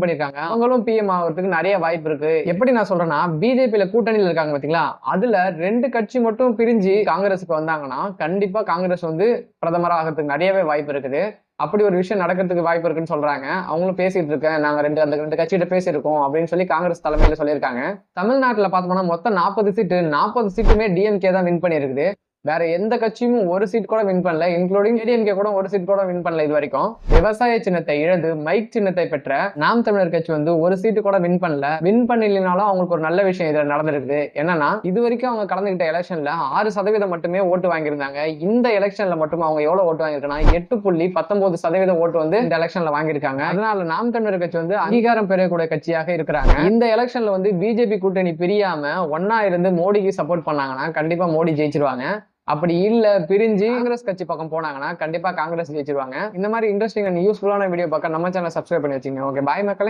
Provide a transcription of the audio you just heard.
பண்ணிருக்காங்க. அவங்களும் பிஎம் ஆகிறதுக்கு நிறைய வாய்ப்பு இருக்கு. எப்படி நான் சொல்றேன்னா, பிஜேபியில கூட்டணியில் இருக்காங்க பாத்தீங்களா, அதுல 2 கட்சி மட்டும் பிரிஞ்சு காங்கிரஸுக்கு வந்தாங்கன்னா கண்டிப்பா காங்கிரஸ் வந்து பிரதமரா ஆகிறதுக்கு நிறையவே வாய்ப்பு இருக்குது. அப்படி ஒரு விஷயம் நடக்கிறதுக்கு வாய்ப்பு இருக்குன்னு சொல்றாங்க. அவங்களும் பேசிட்டு இருக்கேன், நாங்க அந்த 2 கட்சிகிட்ட பேசியிருக்கோம் அப்படின்னு சொல்லி காங்கிரஸ் தலைமையில சொல்லியிருக்காங்க. தமிழ்நாட்டுல பார்த்தோம்னா மொத்தம் 40 சீட்டு, 40 சீட்டுமே டிஎம்கே தான் வின் பண்ணியிருக்குது. வேற எந்த கட்சியும் ஒரு சீட் கூட வின் பண்ணல, இன்க்ளூடிங் ஏடிஎம்கே கூட ஒரு சீட் கூட வின் பண்ணல இது வரைக்கும். விவசாய சின்னத்தை இழந்து மைக் சின்னத்தை பெற்ற நாம் தமிழர் கட்சி வந்து ஒரு சீட்டு கூட வின் பண்ணல. வின் பண்ணலனாலும் அவங்களுக்கு ஒரு நல்ல விஷயம் இதுல நடந்திருக்கு. என்னன்னா, இது வரைக்கும் அவங்க கலந்துகிட்ட எலெக்ஷன்ல 6% மட்டுமே ஓட்டு வாங்கியிருந்தாங்க. இந்த எலெக்ஷன்ல மட்டும் அவங்க எவ்வளவு ஓட்டு வாங்கியிருக்காங்கன்னா 8.19% ஓட்டு வந்து இந்த எலெக்ஷன்ல வாங்கியிருக்காங்க. அதனால நாம் தமிழர் கட்சி வந்து அங்கீகாரம் பெறக்கூடிய கட்சியாக இருக்கிறாங்க. இந்த எலெக்ஷன்ல வந்து பிஜேபி கூட்டணி பிரியாம ஒன்னா இருந்து மோடிக்கு சப்போர்ட் பண்ணாங்கன்னா கண்டிப்பா மோடி ஜெயிச்சிருவாங்க. அப்படி இல்ல பிரிஞ்சு காங்கிரஸ் கட்சி பக்கம் போனாங்கன்னா கண்டிப்பா காங்கிரஸ் ஜெயிச்சிருவாங்க. இந்த மாதிரி இன்ட்ரெஸ்டிங் அண்ட் யூஸ்ஃபுல்லான வீடியோ பார்க்க நம்ம சேனல் சப்ஸ்கிரைப் பண்ணி வச்சுங்க. ஓகே, பாய் மக்களே.